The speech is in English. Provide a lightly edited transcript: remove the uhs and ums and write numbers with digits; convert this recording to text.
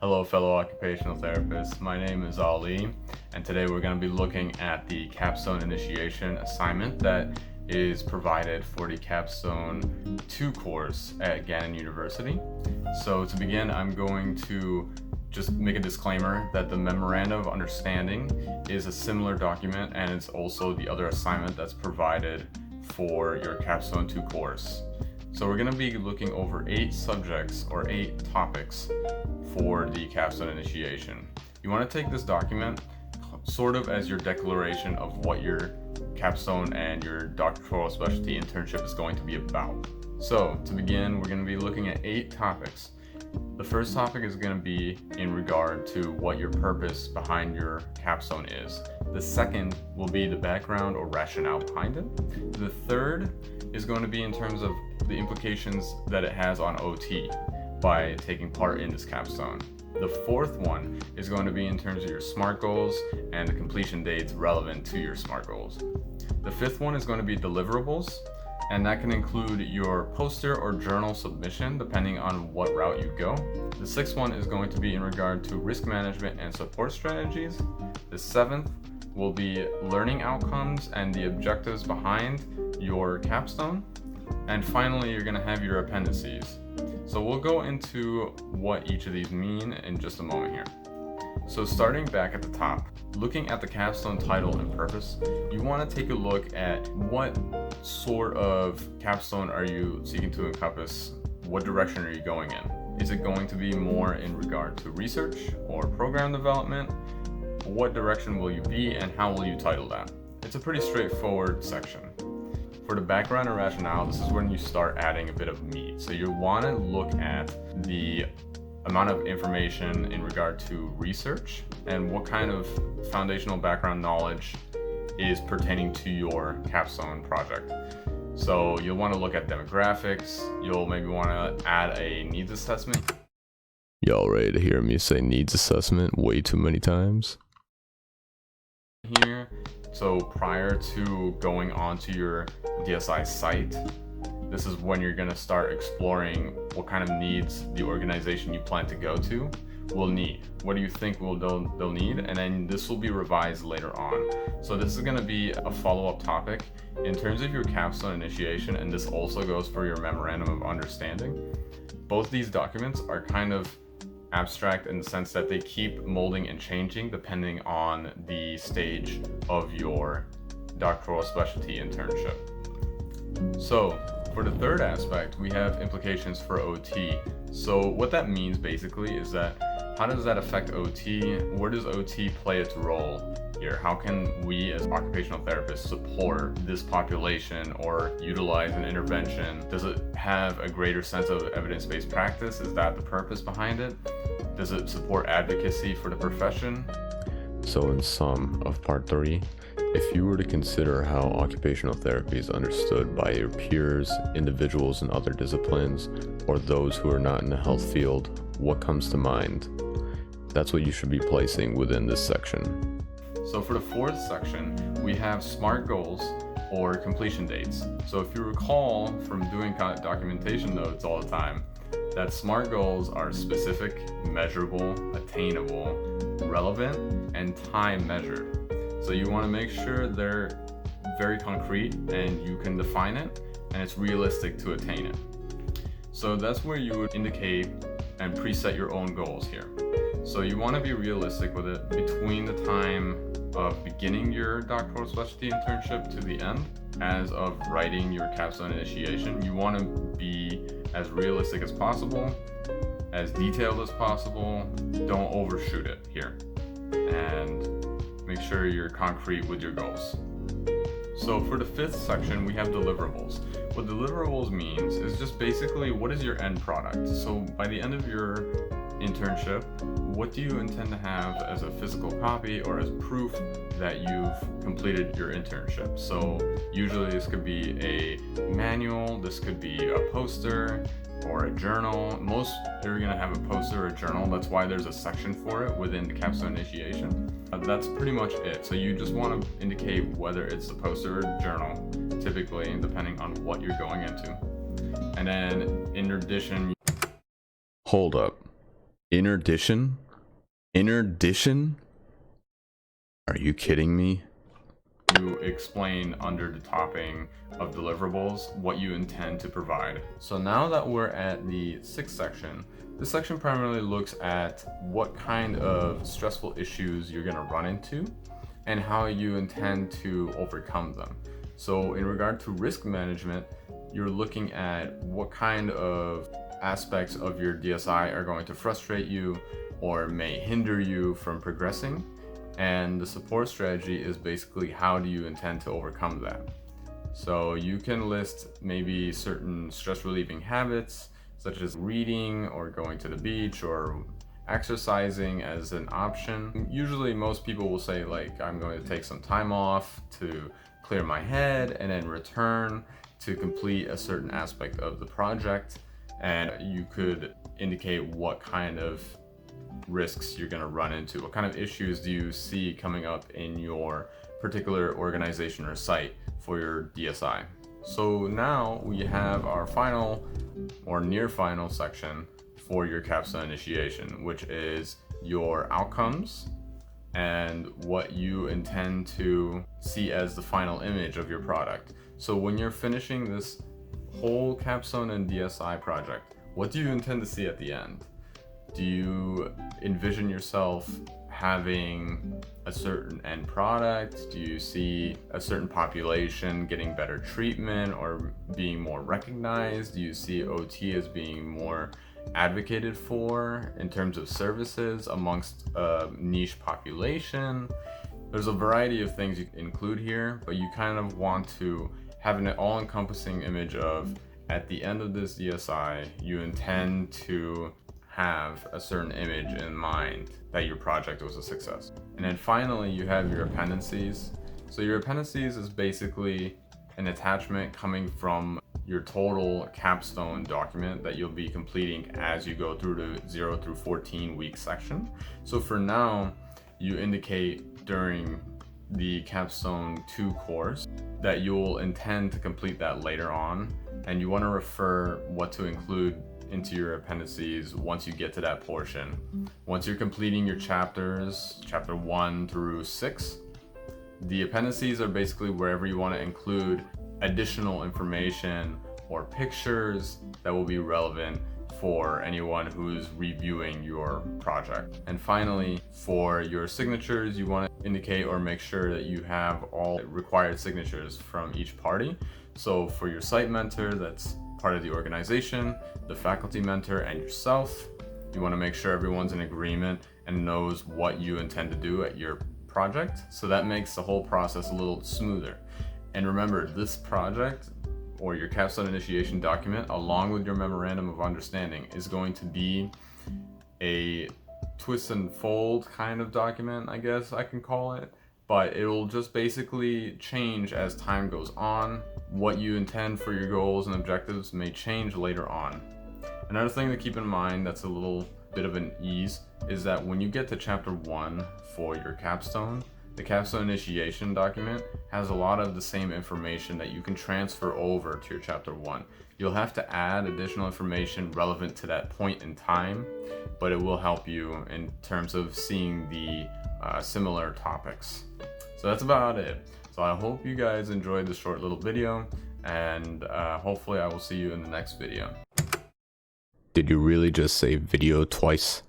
Hello fellow occupational therapists, my name is Ali, and today we're going to be looking at the Capstone Initiation assignment that is provided for the Capstone 2 course at Gannon University. So to begin, I'm going to just make a disclaimer that the Memorandum of Understanding is a similar document, and it's also the other assignment that's provided for your Capstone 2 course. So we're going to be looking over 8 subjects or 8 topics for the Capstone Initiation. You want to take this document sort of as your declaration of what your capstone and your doctoral specialty internship is going to be about. So to begin, we're going to be looking at 8 topics. The first topic is going to be in regard to what your purpose behind your capstone is. The second will be the background or rationale behind it. The third is going to be in terms of the implications that it has on OT by taking part in this capstone. The fourth one is going to be in terms of your SMART goals and the completion dates relevant to your SMART goals. The fifth one is going to be deliverables, and that can include your poster or journal submission depending on what route you go. The sixth one is going to be in regard to risk management and support strategies. The seventh will be learning outcomes and the objectives behind your capstone. And finally, you're going to have your appendices. So we'll go into what each of these mean in just a moment here. So starting back at the top, looking at the capstone title and purpose, you want to take a look at what sort of capstone are you seeking to encompass? What direction are you going in? Is it going to be more in regard to research or program development? What direction will you be and how will you title that? It's a pretty straightforward section. For the background and rationale, this is when you start adding a bit of meat. So you want to look at the amount of information in regard to research and what kind of foundational background knowledge is pertaining to your capstone project. So you'll want to look at demographics. You'll maybe want to add a needs assessment. Y'all ready to hear me say needs assessment way too many times? Here. So prior to going onto your DSI site, this is when you're going to start exploring what kind of needs the organization you plan to go to will need. What do you think they'll need? And then this will be revised later on. So this is going to be a follow-up topic in terms of your capstone initiation, and this also goes for your memorandum of understanding. Both these documents are kind of abstract in the sense that they keep molding and changing depending on the stage of your doctoral specialty internship. So for the third aspect, we have implications for OT. So what that means basically is that how does that affect OT? Where does OT play its role here? How can we as occupational therapists support this population or utilize an intervention? Does it have a greater sense of evidence-based practice? Is that the purpose behind it? Does it support advocacy for the profession? So in sum of part 3, if you were to consider how occupational therapy is understood by your peers, individuals in other disciplines, or those who are not in the health field, what comes to mind? That's what you should be placing within this section. So for the fourth section, we have SMART goals or completion dates. So if you recall from doing documentation notes all the time, that SMART goals are specific, measurable, attainable, relevant, and time measured. So you want to make sure they're very concrete and you can define it and it's realistic to attain it. So that's where you would indicate and preset your own goals here. So you want to be realistic with it between the time of beginning your doctoral specialty internship to the end. As of writing your capstone initiation, you want to be as realistic as possible, as detailed as possible. Don't overshoot it here, and make sure you're concrete with your goals. So for the fifth section, we have deliverables. What deliverables means is just basically what is your end product. So by the end of your internship, what do you intend to have as a physical copy or as proof that you've completed your internship? So usually this could be a manual, this could be a poster or a journal. Most are going to have a poster or a journal. That's why there's a section for it within the capstone initiation. That's pretty much it. So you just want to indicate whether it's a poster or journal, typically, depending on what you're going into. And then in addition, Hold up. Interdition? Interdition? Are you kidding me? You explain under the topping of deliverables what you intend to provide. So now that we're at the sixth section, this section primarily looks at what kind of stressful issues you're going to run into and how you intend to overcome them. So in regard to risk management, you're looking at what kind of aspects of your DSI are going to frustrate you or may hinder you from progressing. And the support strategy is basically how do you intend to overcome that. So you can list maybe certain stress relieving habits such as reading or going to the beach or exercising as an option. Usually most people will say like, I'm going to take some time off to clear my head and then return to complete a certain aspect of the project. And you could indicate what kind of risks you're going to run into. What kind of issues do you see coming up in your particular organization or site for your DSI? So now we have our final or near final section for your Capstone Initiation, which is your outcomes and what you intend to see as the final image of your product. So when you're finishing this whole Capstone and DSI project, what do you intend to see at the end? Do you envision yourself having a certain end product? Do you see a certain population getting better treatment or being more recognized? Do you see OT as being more advocated for in terms of services amongst a niche population? There's a variety of things you can include here, but you kind of want to have an all-encompassing image of, at the end of this DSI, you intend to have a certain image in mind that your project was a success. And then finally, you have your appendices. So your appendices is basically an attachment coming from your total capstone document that you'll be completing as you go through the 0 through 14 week section. So for now, you indicate during the capstone 2 course that you'll intend to complete that later on, and you want to refer what to include into your appendices once you get to that portion. Once you're completing your chapters, chapter 1 through 6, the appendices are basically wherever you want to include additional information or pictures that will be relevant for anyone who's reviewing your project. And finally, for your signatures, you want to indicate or make sure that you have all required signatures from each party. So for your site mentor, that's part of the organization, the faculty mentor, and yourself, you want to make sure everyone's in agreement and knows what you intend to do at your project. So that makes the whole process a little smoother. And remember, this project or your Capstone Initiation document, along with your Memorandum of Understanding, is going to be a twist and fold kind of document, I guess I can call it. But it'll just basically change as time goes on. What you intend for your goals and objectives may change later on. Another thing to keep in mind that's a little bit of an ease is that when you get to chapter 1 for your capstone, the Capstone Initiation document has a lot of the same information that you can transfer over to your chapter 1. You'll have to add additional information relevant to that point in time, but it will help you in terms of seeing the similar topics. So that's about it. So I hope you guys enjoyed this short little video, and hopefully I will see you in the next video. Did you really just say video twice?